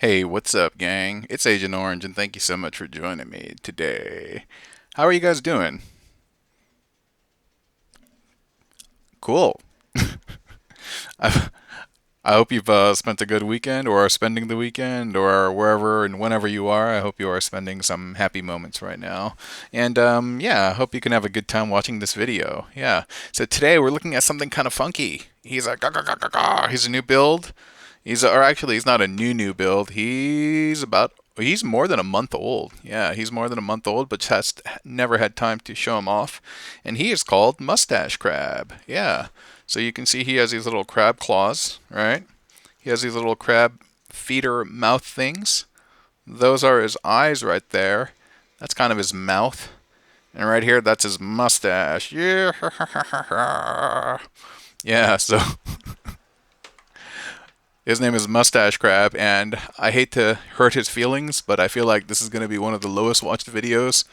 Hey, what's up, gang? It's Agent Orange, and thank you so much for joining me today. How are you guys doing? Cool. I, I hope you've spent a good weekend, or are spending the weekend, or wherever and whenever you are. I hope you are spending some happy moments right now. And yeah, I hope you can have a good time watching this video. Yeah. So today we're looking at something kind of funky. He's a he's a new build. Or actually, he's not a new build. He's more than a month old. Yeah, he's more than a month old, but just never had time to show him off. And he is called Mustache Crab. Yeah. So you can see he has these little crab claws, right? He has these little crab feeder mouth things. Those are his eyes right there. That's kind of his mouth. And right here, that's his mustache. Yeah. Yeah, so his name is Mustache Crab, and I hate to hurt his feelings, but I feel like this is going to be one of the lowest watched videos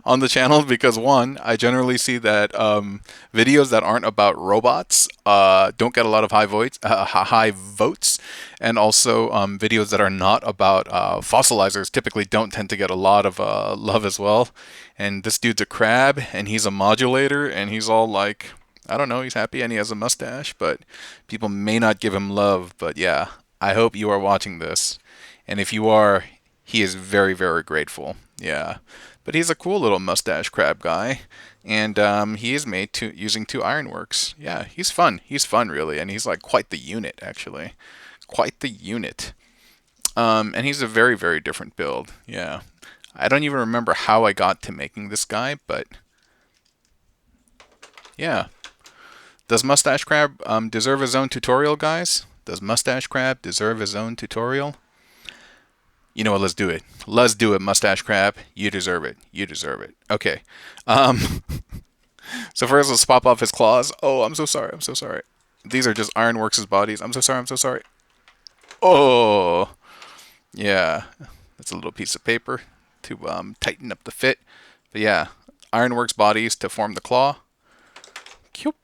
on the channel because one, I generally see that videos that aren't about robots don't get a lot of high votes, and also videos that are not about fossilizers typically don't tend to get a lot of love as well. And this dude's a crab, and he's a modulator, and he's all like, I don't know, he's happy and he has a mustache, but people may not give him love. But yeah, I hope you are watching this. And if you are, he is very, very grateful. Yeah. But he's a cool little mustache crab guy. And he is made using two Ironworks. Yeah, he's fun. He's fun, really. And he's like quite the unit, actually. Quite the unit. And he's a very, very different build. Yeah. I don't even remember how I got to making this guy, but yeah. Does Mustache Crab deserve his own tutorial, guys? Does Mustache Crab deserve his own tutorial? You know what? Let's do it. Let's do it, Mustache Crab. You deserve it. You deserve it. Okay. Um, so first, let's pop off his claws. Oh, I'm so sorry. I'm so sorry. These are just Ironworks' bodies. I'm so sorry. I'm so sorry. Oh, yeah. That's a little piece of paper to tighten up the fit. But yeah, Ironworks bodies to form the claw. Cute.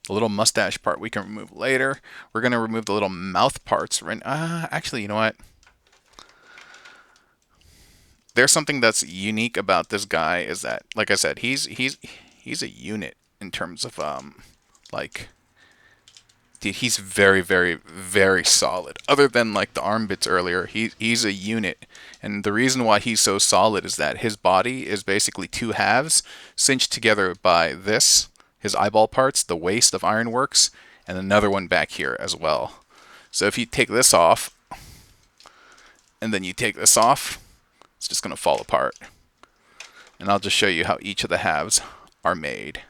The little mustache part we can remove later. We're going to remove the little mouth parts. Right? Actually, you know what? There's something that's unique about this guy is that, like I said, he's a unit in terms of like, dude, he's very, very, very solid. Other than like the arm bits earlier, he's a unit, and the reason why he's so solid is that his body is basically two halves cinched together by this, his eyeball parts, the waist of Ironworks, and another one back here as well. So if you take this off, and then you take this off, it's just gonna fall apart. And I'll just show you how each of the halves are made.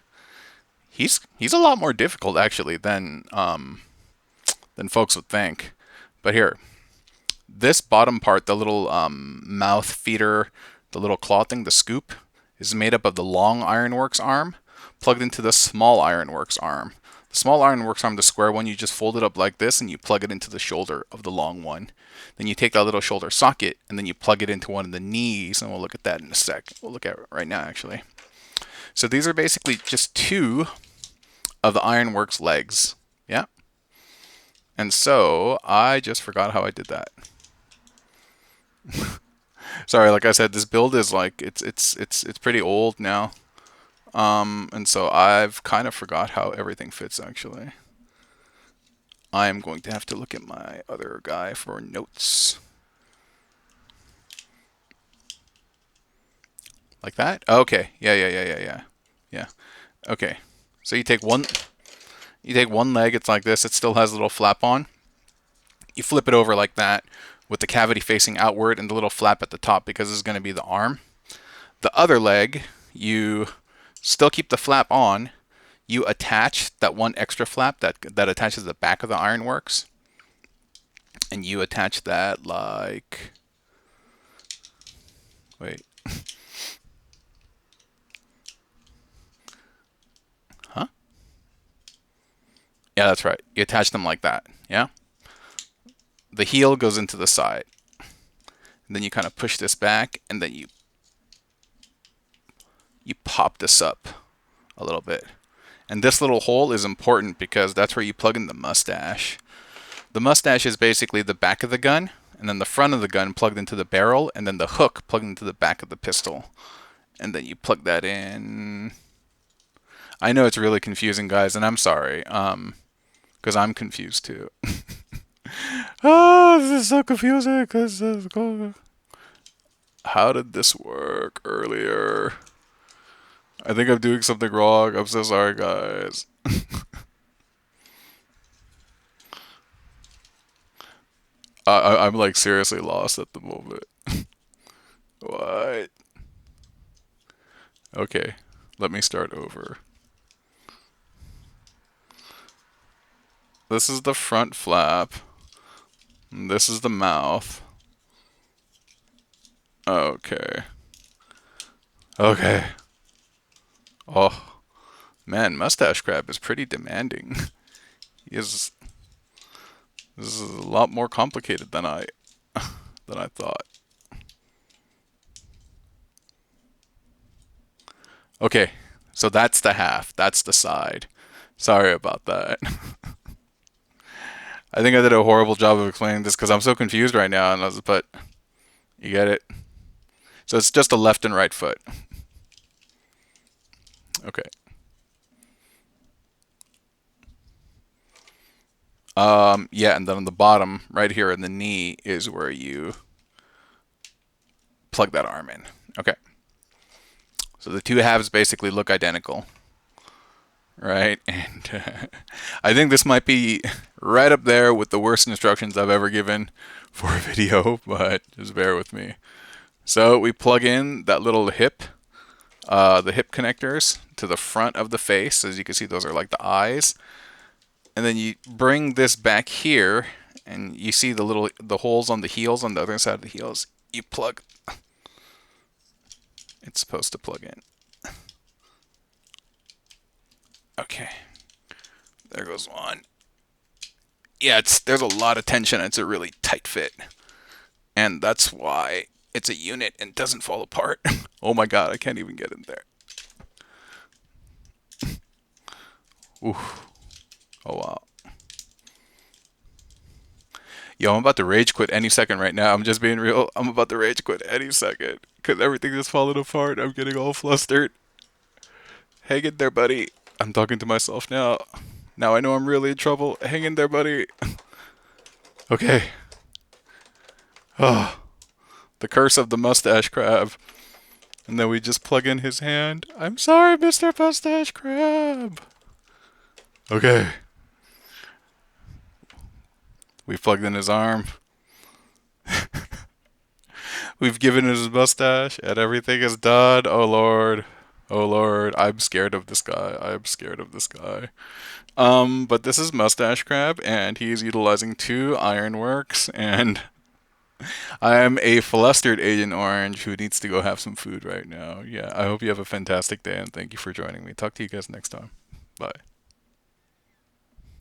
He's a lot more difficult actually than folks would think. But here, this bottom part, the little mouth feeder, the little claw thing, the scoop, is made up of the long Ironworks arm plugged into the small Ironworks arm. The small Ironworks arm, the square one, you just fold it up like this and you plug it into the shoulder of the long one. Then you take that little shoulder socket and then you plug it into one of the knees, and we'll look at that in a sec. We'll look at it right now, actually. So these are basically just two of the Ironworks legs. Yeah. And so I just forgot how I did that. Sorry, like I said, this build is like it's pretty old now. And so I've kind of forgot how everything fits actually. I am going to have to look at my other guy for notes. Like that? Okay. Yeah. Yeah. Okay. So you take one leg, it's like this, it still has a little flap on. You flip it over like that with the cavity facing outward and the little flap at the top because this is going to be the arm. The other leg, you still keep the flap on. You attach that one extra flap that attaches the back of the Ironworks. And you attach that like... Wait. Huh? Yeah, that's right. You attach them like that. Yeah? The heel goes into the side. And then you kind of push this back, and then you pop this up a little bit. And this little hole is important because that's where you plug in the mustache. The mustache is basically the back of the gun, and then the front of the gun plugged into the barrel, and then the hook plugged into the back of the pistol. And then you plug that in. I know it's really confusing, guys, and I'm sorry, because I'm confused too. Oh, this is so confusing. How did this work earlier? I think I'm doing something wrong. I'm so sorry, guys. I'm like seriously lost at the moment. What? Okay, let me start over. This is the front flap. This is the mouth. Okay. Okay. Oh, man, Mustache Crab is pretty demanding. He is. This is a lot more complicated than I thought. Okay, so that's the half. That's the side. Sorry about that. I think I did a horrible job of explaining this because I'm so confused right now. But you get it. So it's just a left and right foot. Okay. Yeah, and then on the bottom, right here in the knee, is where you plug that arm in. Okay. So the two halves basically look identical, right? And I think this might be right up there with the worst instructions I've ever given for a video, but just bear with me. So we plug in that little hip, the hip connectors to the front of the face. As you can see, those are like the eyes. And then you bring this back here, and you see the holes on the heels on the other side of the heels. You plug. It's supposed to plug in. Okay. There goes one. Yeah, there's a lot of tension. It's a really tight fit. And that's why it's a unit and doesn't fall apart. Oh my god, I can't even get in there. Oof. Oh wow. Yo, I'm about to rage quit any second right now. I'm just being real. I'm about to rage quit any second. Because everything is falling apart. I'm getting all flustered. Hang in there, buddy. I'm talking to myself now. Now I know I'm really in trouble. Hang in there, buddy. Okay. Oh, the curse of the mustache crab. And then we just plug in his hand. I'm sorry, Mr. Mustache Crab. Okay. We plugged in his arm. We've given his mustache, and everything is done. Oh lord. Oh lord. I'm scared of this guy. I'm scared of this guy. But this is Mustache Crab, and he's utilizing 2 Ironworks, and I am a flustered Agent Orange who needs to go have some food right now. Yeah, I hope you have a fantastic day, and thank you for joining me. Talk to you guys next time. Bye.